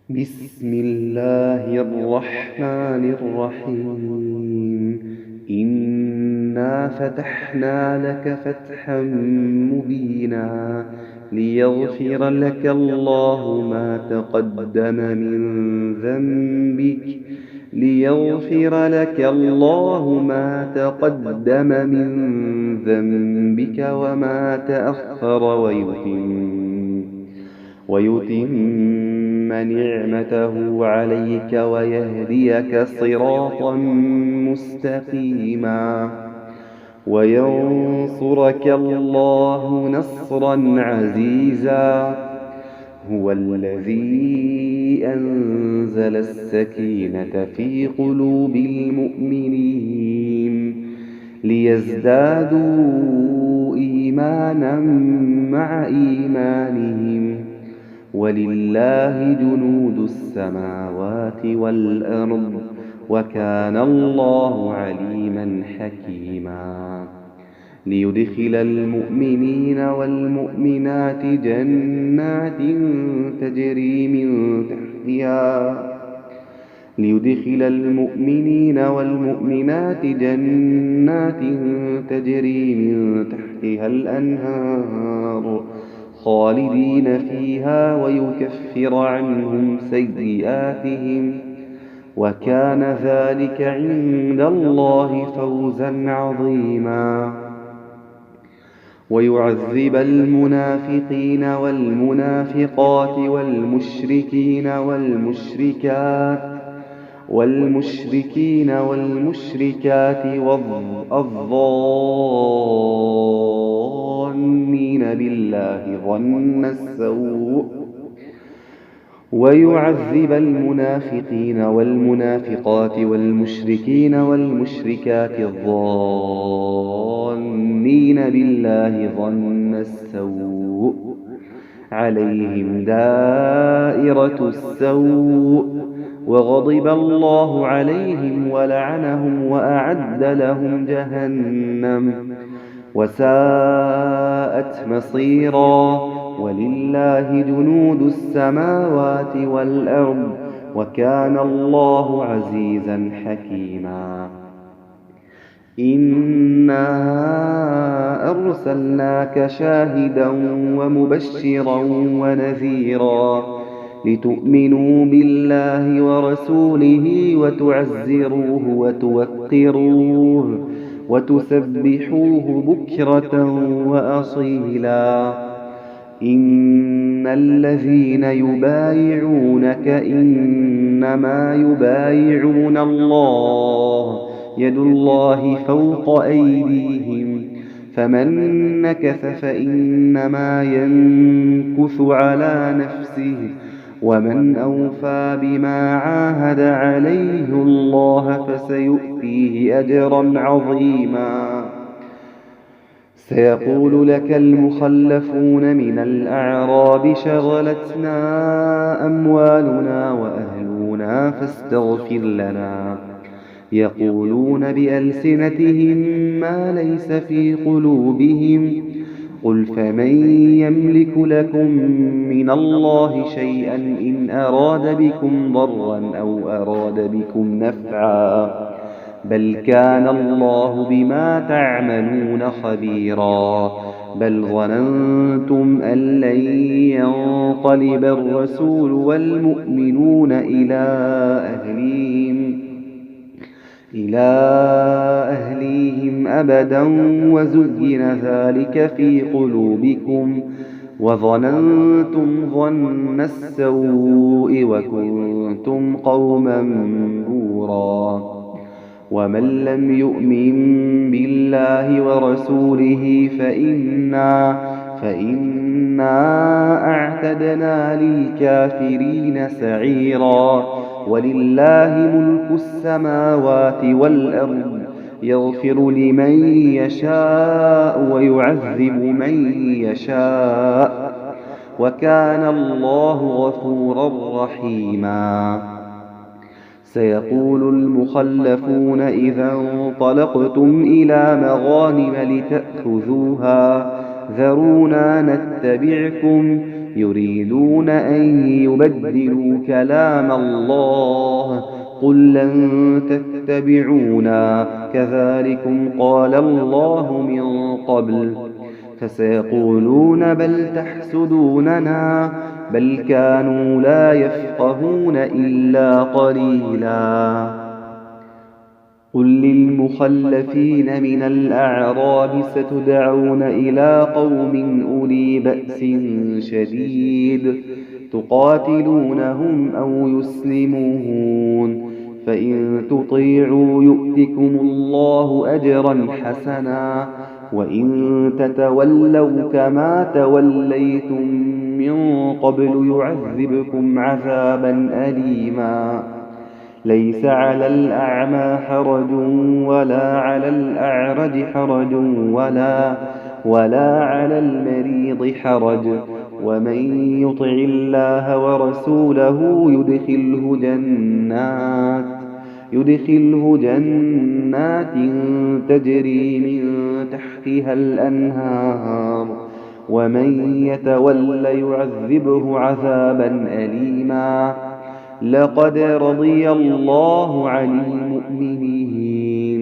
بسم الله الرحمن الرحيم. إنا فتحنا لك فتحا مبينا ليغفر لك الله ما تقدم من ذنبك وما تأخر ويتم نعمته عليك ويهديك صراطا مستقيما وينصرك الله نصرا عزيزا. هو الذي أنزل السكينة في قلوب المؤمنين ليزدادوا إيمانا مع إيمانهم، ولله جنود السماوات والأرض، وكان الله عليما حكيما. ليدخل المؤمنين والمؤمنات جنات تجري من تحتها الأنهار خالدين فيها ويكفر عنهم سيئاتهم، وكان ذلك عند الله فوزا عظيما. ويعذب المنافقين والمنافقات والمشركات والظانين بالله ظن السوء عليهم دائرة السوء، وغضب الله عليهم ولعنهم وأعد لهم جهنم وساءت مصيرا. ولله جنود السماوات والأرض، وكان الله عزيزا حكيما. إنا أرسلناك شاهدا ومبشرا ونذيرا لتؤمنوا بالله ورسوله وتعزروه وتوقروه وتسبحوه بكرة وأصيلا. إن الذين يبايعونك إنما يبايعون الله، يد الله فوق أيديهم، فمن نكث فإنما ينكث على نفسه، ومن أوفى بما عاهد عليه الله فسيؤتيه أجرا عظيما. سيقول لك المخلفون من الأعراب شغلتنا أموالنا وأهلنا فاستغفر لنا، يقولون بألسنتهم ما ليس في قلوبهم، قل فمن يملك لكم من الله شيئا إن أراد بكم ضرا أو أراد بكم نفعا، بل كان الله بما تعملون خبيرا. بل ظننتم أن لن ينقلب الرسول والمؤمنون إلى أهليهم أبدا، وزين ذلك في قلوبكم، وظننتم ظن السوء وكنتم قوما بورا. ومن لم يؤمن بالله ورسوله فإنا أعتدنا للكافرين سعيرا. ولله ملك السماوات والأرض، يغفر لمن يشاء ويعذب من يشاء، وكان الله غفورا رحيما. سيقول المخلفون إذا انطلقتم إلى مغانم لتأخذوها ذرونا نتبعكم يريدون أن يبدلوا كلام الله قل لن تتبعونا كذلكم قال الله من قبل فسيقولون بل تحسدوننا بل كانوا لا يفقهون إلا قليلا قل للمخلفين من الأعراب ستدعون إلى قوم أولي بأس شديد تقاتلونهم أو يسلمون فإن تطيعوا يؤتكم الله أجرا حسنا وإن تتولوا كما توليتم من قبل يعذبكم عذابا أليما ليس على الأعمى حرج ولا على الأعرج حرج ولا على المريض حرج ومن يطع الله ورسوله يدخله جنات تجري من تحتها الأنهار ومن يتول يعذبه عذابا أليما لقد رضي الله عن المؤمنين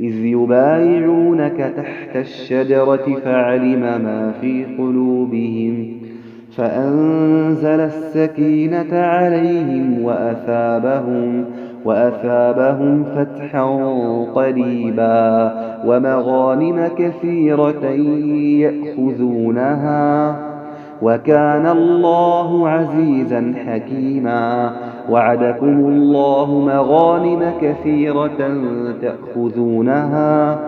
إذ يبايعونك تحت الشجرة فعلم ما في قلوبهم فأنزل السكينة عليهم وأثابهم فتحا قريبا ومغانم كثيرة يأخذونها وكان الله عزيزا حكيما وعدكم الله مغانم كثيرة تأخذونها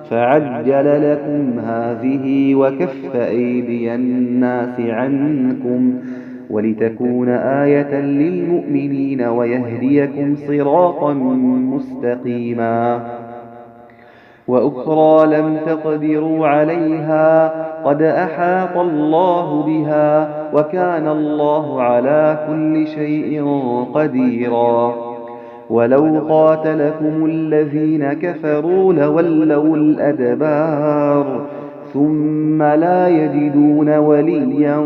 فعجل لكم هذه وكف أيدي الناس عنكم ولتكون آية للمؤمنين ويهديكم صراطا مستقيما وأخرى لم تقدروا عليها قد أحاط الله بها وكان الله على كل شيء قديرا ولو قاتلكم الذين كفروا لولوا الأدبار ثم لا يجدون وليا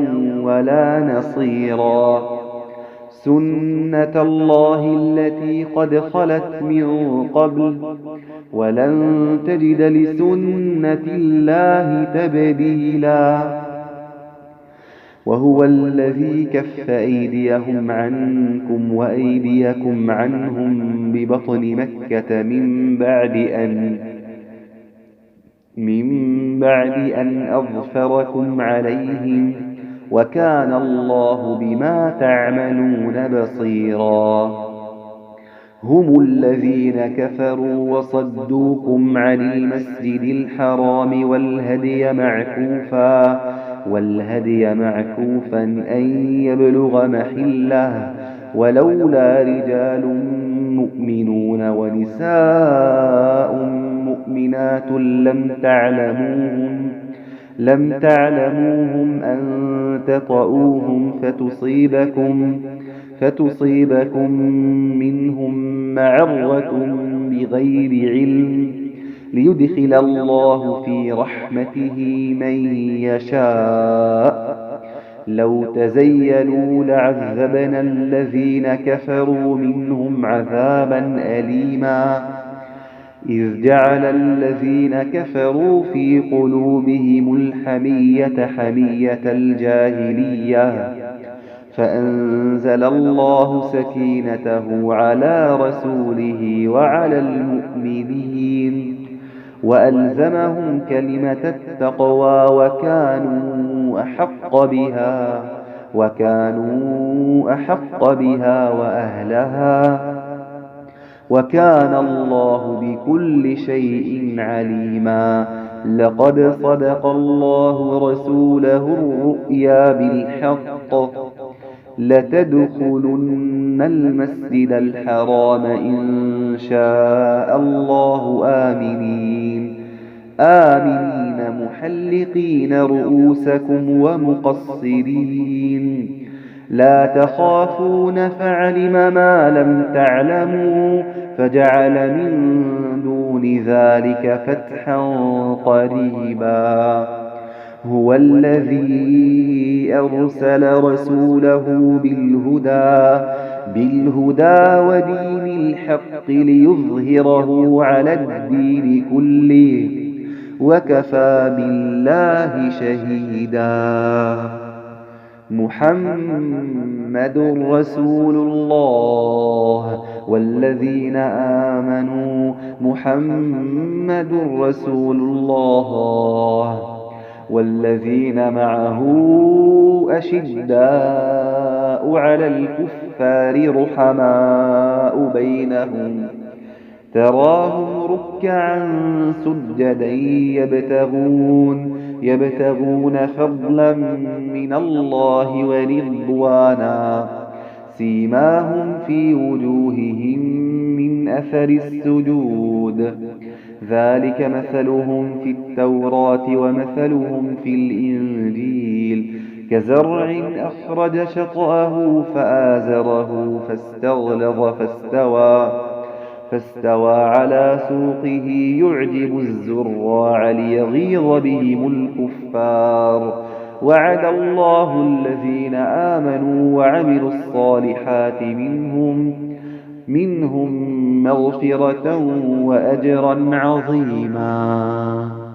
ولا نصيرا سنة الله التي قد خلت من قبل ولن تجد لسنة الله تبديلا وهو الذي كف أيديهم عنكم وأيديكم عنهم ببطن مكة من بعد أن أظفركم عليهم وكان الله بما تعملون بصيرا هم الذين كفروا وصدوكم عن المسجد الحرام والهدي معكوفا أن يبلغ محله ولولا رجال مؤمنون ونساء مؤمنات لم تعلموهم أن تطؤوهم فتصيبكم منهم معرة بغير علم ليدخل الله في رحمته من يشاء لو تزيلوا لعذبنا الذين كفروا منهم عذابا أليما إذ جعل الذين كفروا في قلوبهم الحمية حمية الجاهلية فأنزل الله سكينته على رسوله وعلى المؤمنين وألزمهم كلمة التقوى وكانوا أحق بها وأهلها وكان الله بكل شيء عليما لقد صدق الله رسوله الرؤيا بالحق لتدخلن المسجد الحرام إن شاء الله آمنين محلقين رؤوسكم ومقصرين لا تخافون فعلم ما لم تعلموا فجعل من دون ذلك فتحا قريبا هو الذي أرسل رسوله بالهدى ودين الحق ليظهره على الدين كله وكفى بالله شهيدا. محمد رسول الله والذين آمنوا محمد رسول الله والذين معه أشداء على الكفار رحماء بينهم تراهم ركعا سجدا يبتغون فضلا من الله ورضوانا سيماهم في وجوههم من أثر السجود ذلك مثلهم في التوراة ومثلهم في الإنجيل كزرع أخرج شطأه فآزره فاستغلظ فاستوى على سوقه يعجب الزراع ليغيظ بهم الكفار وعد الله الذين آمنوا وعملوا الصالحات منهم مغفرة وأجرا عظيما.